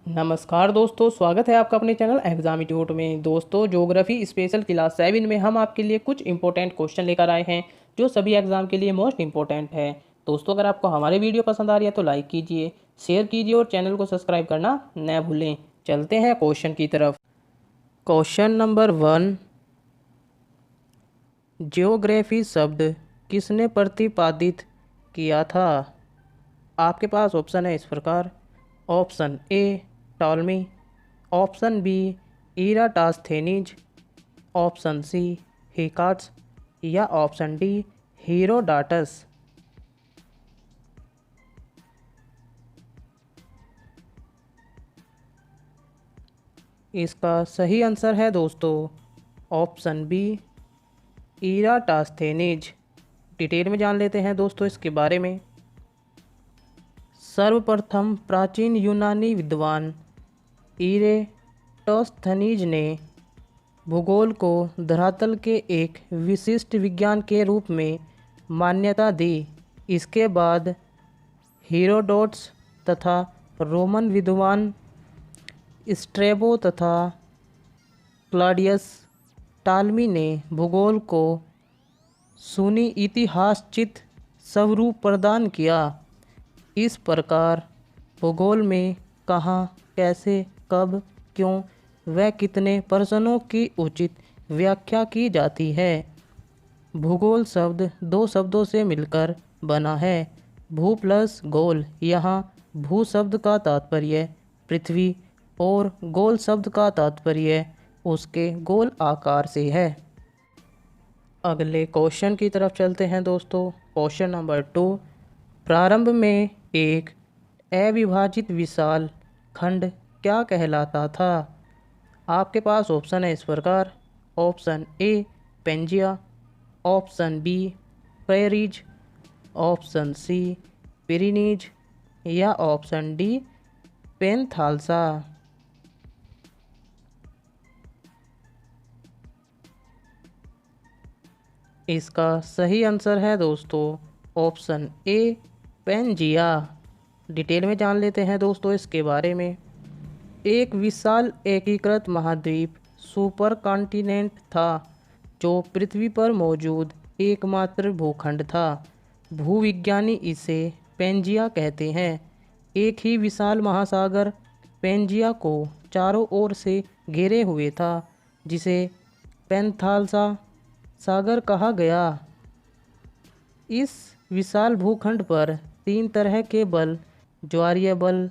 नमस्कार दोस्तों, स्वागत है आपका अपने चैनल एग्जाम ट्यूट में। दोस्तों, ज्योग्राफी स्पेशल क्लास 7 में हम आपके लिए कुछ इंपॉर्टेंट क्वेश्चन लेकर आए हैं जो सभी एग्जाम के लिए मोस्ट इंपॉर्टेंट है। दोस्तों, अगर आपको हमारे वीडियो पसंद आ रही है तो लाइक कीजिए, शेयर कीजिए और चैनल को सब्सक्राइब करना न भूलें। चलते हैं क्वेश्चन की तरफ। क्वेश्चन नंबर 1, ज्योग्राफी शब्द किसने प्रतिपादित किया था? आपके पास ऑप्शन है इस प्रकार। Option A Ptolemy, option B Eratosthenes, option C हिकाट्स या ऑप्शन डी हीरोडाटस। इसका सही आंसर है दोस्तों ऑप्शन बी इराटास्थेनीज। डिटेल में जान लेते हैं दोस्तों इसके बारे में। सर्वप्रथम प्राचीन यूनानी विद्वान इरेटोस्थनीज ने भूगोल को धरातल के एक विशिष्ट विज्ञान के रूप में मान्यता दी। इसके बाद हीरोडोट्स तथा रोमन विद्वान स्ट्रेबो तथा क्लॉडियस टालमी ने भूगोल को सुनी इतिहासचित स्वरूप प्रदान किया। इस प्रकार भूगोल में कहाँ, कैसे, कब, क्यों व कितने प्रश्नों की उचित व्याख्या की जाती है। भूगोल शब्द दो शब्दों से मिलकर बना है, भू प्लस गोल। यहाँ भू शब्द का तात्पर्य पृथ्वी और गोल शब्द का तात्पर्य उसके गोल आकार से है। अगले क्वेश्चन की तरफ चलते हैं दोस्तों। क्वेश्चन नंबर 2, प्रारंभ में एक अविभाजित विशाल खंड क्या कहलाता था? आपके पास ऑप्शन है इस प्रकार। Option A Pangaea, option B prairies, option C Pyrenees या ऑप्शन डी पेंथालसा। इसका सही आंसर है दोस्तों ऑप्शन ए पेंजिया। डिटेल में जान लेते हैं दोस्तों इसके बारे में। एक विशाल एकीकृत महाद्वीप सुपर कॉन्टिनेंट था जो पृथ्वी पर मौजूद एकमात्र भूखंड था। भूविज्ञानी इसे पेंजिया कहते हैं। एक ही विशाल महासागर पेंजिया को चारों ओर से घेरे हुए था, जिसे पेंथालसा सागर कहा गया। इस विशाल भूखंड पर 3 तरह के बल, ज्वारीय बल,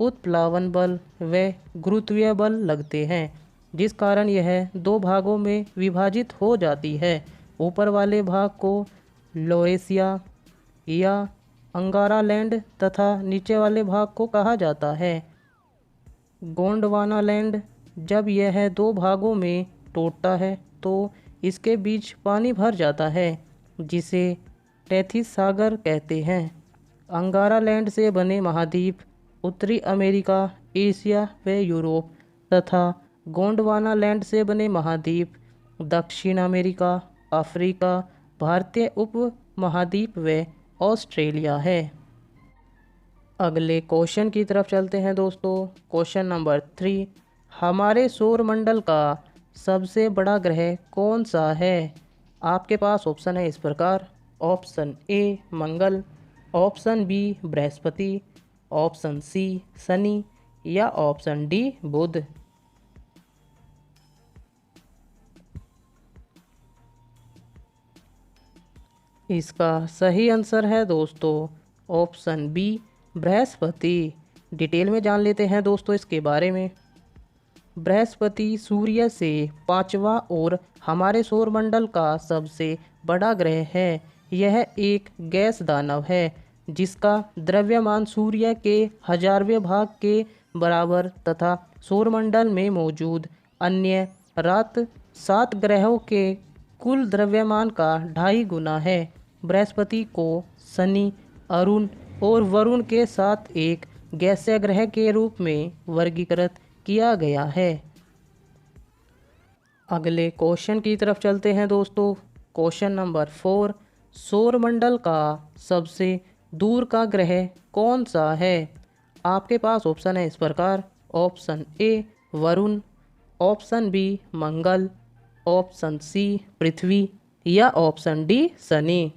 उत्प्लावन बल व गुरुत्वीय बल लगते हैं, जिस कारण यह 2 भागों में विभाजित हो जाती है। ऊपर वाले भाग को लोरेसिया या अंगारा लैंड तथा नीचे वाले भाग को कहा जाता है गोंडवाना लैंड। जब यह 2 भागों में टूटता है तो इसके बीच पानी भर जाता है, जिसे टेथिस सागर कहते हैं। अंगारा लैंड से बने महाद्वीप उत्तरी अमेरिका, एशिया व यूरोप तथा गोंडवाना लैंड से बने महाद्वीप दक्षिण अमेरिका, अफ्रीका, भारतीय उप महाद्वीप व ऑस्ट्रेलिया है। अगले क्वेश्चन की तरफ चलते हैं दोस्तों। क्वेश्चन नंबर 3, हमारे सौरमंडल का सबसे बड़ा ग्रह कौन सा है? आपके पास ऑप्शन है इस प्रकार। Option A Mangal, option B Brihaspati, option C Shani या ऑप्शन डी बुध। इसका सही आंसर है दोस्तों ऑप्शन बी बृहस्पति। डिटेल में जान लेते हैं दोस्तों इसके बारे में। बृहस्पति सूर्य से 5वां और हमारे सौरमंडल का सबसे बड़ा ग्रह है। यह एक गैस दानव है जिसका द्रव्यमान सूर्य के 1000वें भाग के बराबर तथा सौरमंडल में मौजूद अन्य 7 ग्रहों के कुल द्रव्यमान का 2.5 गुना है। बृहस्पति को शनि, अरुण और वरुण के साथ एक गैसीय ग्रह के रूप में वर्गीकृत किया गया है। अगले क्वेश्चन की तरफ चलते हैं दोस्तों। क्वेश्चन नंबर 4, सौरमंडल का सबसे दूर का ग्रह कौन सा है? आपके पास ऑप्शन है इस प्रकार। Option A Varun, option B Mangal, option C Prithvi या ऑप्शन डी शनि।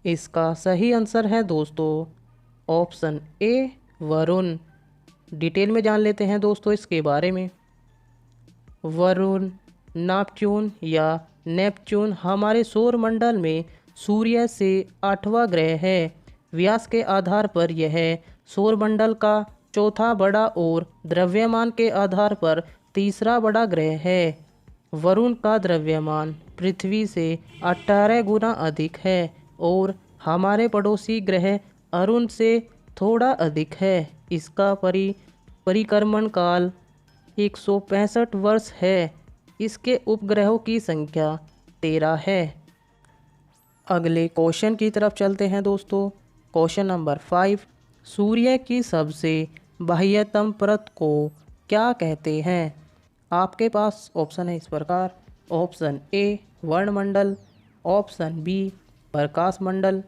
इसका सही आंसर है दोस्तों ऑप्शन ए वरुण। डिटेल में जान लेते हैं दोस्तों इसके बारे में। वरुण, नेपच्यून या नेपच्यून हमारे सौर मंडल में सूर्य से 8वां ग्रह है। व्यास के आधार पर यह सौर मंडल का चौथा बड़ा और द्रव्यमान के आधार पर तीसरा बड़ा ग्रह है। वरुण का द्रव्यमान पृथ्वी से 18 गुना अधिक है और हमारे पड़ोसी ग्रह अरुण से थोड़ा अधिक है। इसका परिक्रमण काल 165 वर्ष है। इसके उपग्रहों की संख्या 13 है। अगले क्वेश्चन की तरफ चलते हैं दोस्तों। क्वेश्चन नंबर 5, सूर्य की सबसे बाह्यतम परत को क्या कहते हैं? आपके पास ऑप्शन है इस प्रकार। ऑप्शन ए वर्णमंडल, ऑप्शन बी प्रकाश मंडल,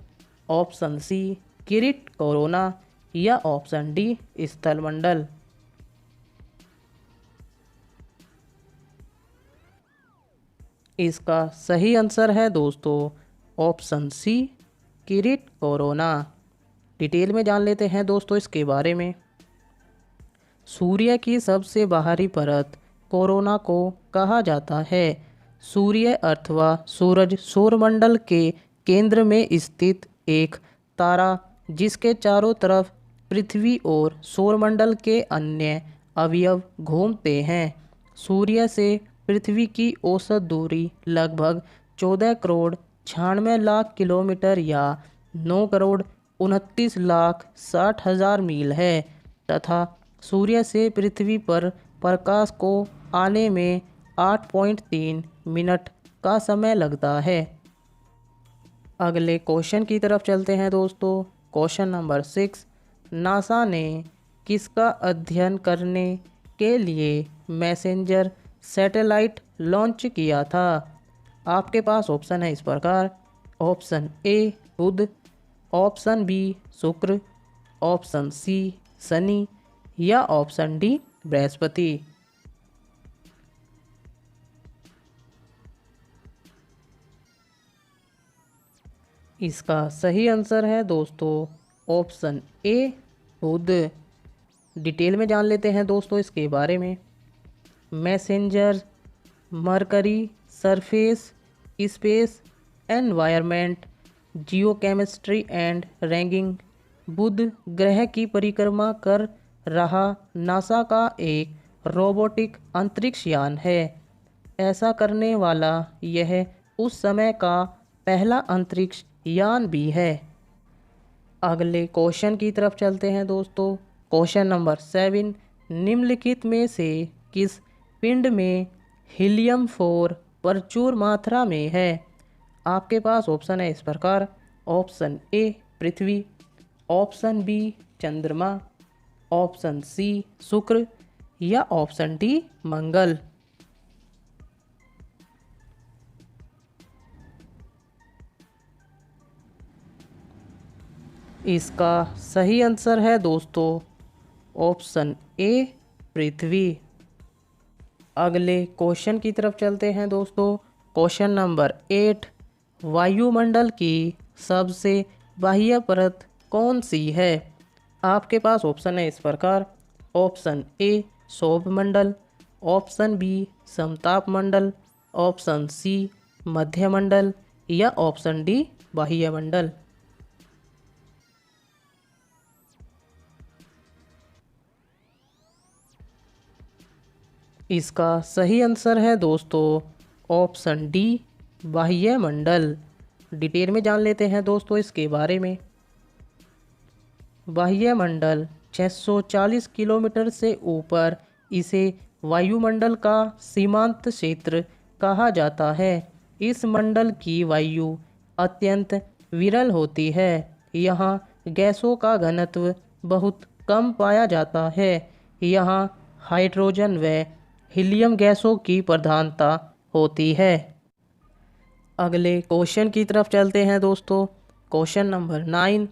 ऑप्शन सी किरीट कोरोना या ऑप्शन डी स्थल मंडल। इसका सही आंसर है दोस्तों ऑप्शन सी किरीट कोरोना। डिटेल में जान लेते हैं दोस्तों इसके बारे में। सूर्य की सबसे बाहरी परत कोरोना को कहा जाता है। सूर्य अथवा सूरज सौरमंडल के केंद्र में स्थित एक तारा जिसके चारों तरफ पृथ्वी और सौरमंडल के अन्य अवयव घूमते हैं। सूर्य से पृथ्वी की औसत दूरी लगभग 14 करोड़ 96 लाख किलोमीटर या 9 करोड़ 29 लाख 60 हज़ार मील है तथा सूर्य से पृथ्वी पर प्रकाश को आने में 8.3 मिनट का समय लगता है। अगले क्वेश्चन की तरफ चलते हैं दोस्तों। क्वेश्चन नंबर 6, नासा ने किसका अध्ययन करने के लिए मैसेंजर सैटेलाइट लॉन्च किया था? आपके पास ऑप्शन है इस प्रकार। Option A Budh, option B Shukra, option C Shani या ऑप्शन डी बृहस्पति। इसका सही आंसर है दोस्तों ऑप्शन ए बुध। डिटेल में जान लेते हैं दोस्तों इसके बारे में। Messenger, Mercury, surface, space, environment, geochemistry and ranking Budh ग्रह की परिक्रमा कर रहा नासा का एक रोबोटिक अंतरिक्ष यान है। ऐसा करने वाला यह उस समय का पहला अंतरिक्ष यान भी है। अगले क्वेश्चन की तरफ चलते हैं दोस्तों। क्वेश्चन नंबर 7, निम्नलिखित में से किस पिंड में हीलियम 4 प्रचुर मात्रा में है? आपके पास ऑप्शन है इस प्रकार। Option A Prithvi, option B Chandrama, option C Shukra या ऑप्शन डी मंगल। इसका सही आंसर है दोस्तों ऑप्शन ए पृथ्वी। अगले क्वेश्चन की तरफ चलते हैं दोस्तों। क्वेश्चन नंबर 8, वायुमंडल की सबसे बाह्य परत कौन सी है? आपके पास ऑप्शन है इस प्रकार। ऑप्शन ए सौरमंडल, ऑप्शन बी समताप मंडल, ऑप्शन सी मध्यमंडल या ऑप्शन डी बाह्यमंडल। इसका सही आंसर है दोस्तों ऑप्शन डी बाह्यमंडल। डिटेल में जान लेते हैं दोस्तों इसके बारे में। बाह्यमंडल 640 किलोमीटर से ऊपर इसे वायुमंडल का सीमांत क्षेत्र कहा जाता है। इस मंडल की वायु अत्यंत विरल होती है। यहाँ गैसों का घनत्व बहुत कम पाया जाता है। यहाँ हाइड्रोजन व हीलियम गैसों की प्रधानता होती है। अगले क्वेश्चन की तरफ चलते हैं दोस्तों। क्वेश्चन नंबर 9,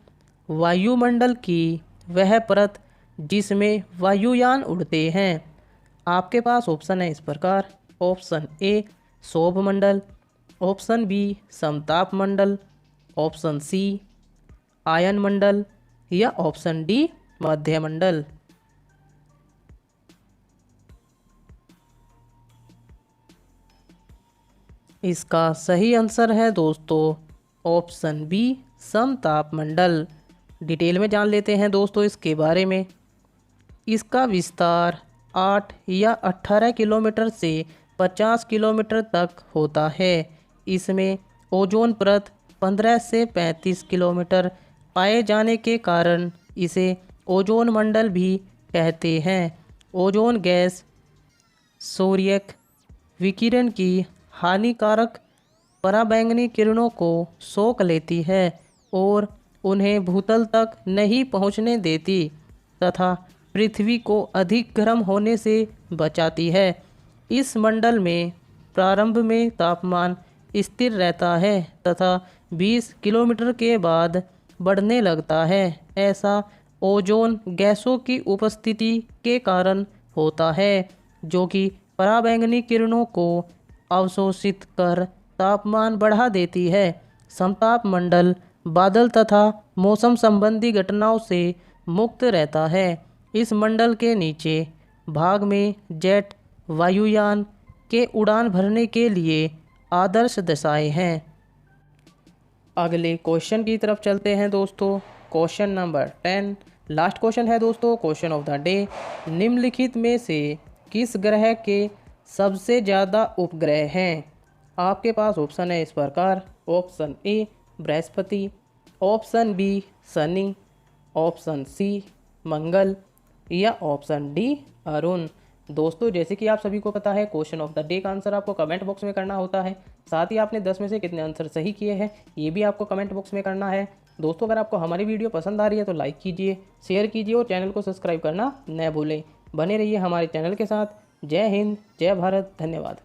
वायुमंडल की वह परत जिसमें वायुयान उड़ते हैं। आपके पास ऑप्शन है इस प्रकार। ऑप्शन ए सौभमंडल, ऑप्शन बी समताप मंडल, ऑप्शन सी आयन मंडल या ऑप्शन डी मध्यमंडल। इसका सही आंसर है दोस्तों ऑप्शन बी समताप मंडल। डिटेल में जान लेते हैं दोस्तों इसके बारे में। इसका विस्तार 8 या 18 किलोमीटर से 50 किलोमीटर तक होता है। इसमें ओजोन परत 15 से 35 किलोमीटर पाए जाने के कारण इसे ओजोन मंडल भी कहते हैं। ओजोन गैस सूर्यक विकिरण की हानिकारक पराबैंगनी किरणों को सोख लेती है और उन्हें भूतल तक नहीं पहुंचने देती तथा पृथ्वी को अधिक गर्म होने से बचाती है। इस मंडल में प्रारंभ में तापमान स्थिर रहता है तथा 20 किलोमीटर के बाद बढ़ने लगता है। ऐसा ओजोन गैसों की उपस्थिति के कारण होता है जो कि पराबैंगनी किरणों को अवशोषित कर तापमान बढ़ा देती है। समताप मंडल बादल तथा मौसम संबंधी घटनाओं से मुक्त रहता है। इस मंडल के नीचे भाग में जेट वायुयान के उड़ान भरने के लिए आदर्श दशाएं हैं। अगले क्वेश्चन की तरफ चलते हैं दोस्तों। क्वेश्चन नंबर 10 लास्ट क्वेश्चन है दोस्तों, क्वेश्चन ऑफ द डे। निम्नलिखित में से किस ग्रह के सबसे ज़्यादा उपग्रह हैं। आपके पास ऑप्शन है इस प्रकार। Option A Brihaspati, option B Shani, option C Mangal या ऑप्शन डी अरुण। दोस्तों जैसे कि आप सभी को पता है क्वेश्चन ऑफ द डे का आंसर आपको कमेंट बॉक्स में करना होता है। साथ ही आपने 10 में से कितने आंसर सही किए हैं ये भी आपको कमेंट बॉक्स में करना है। दोस्तों अगर आपको हमारी वीडियो पसंद आ रही है तो लाइक कीजिए, शेयर कीजिए और चैनल को सब्सक्राइब करना न भूलें। बने रहिए हमारे चैनल के साथ। जय हिंद, जय भारत, धन्यवाद।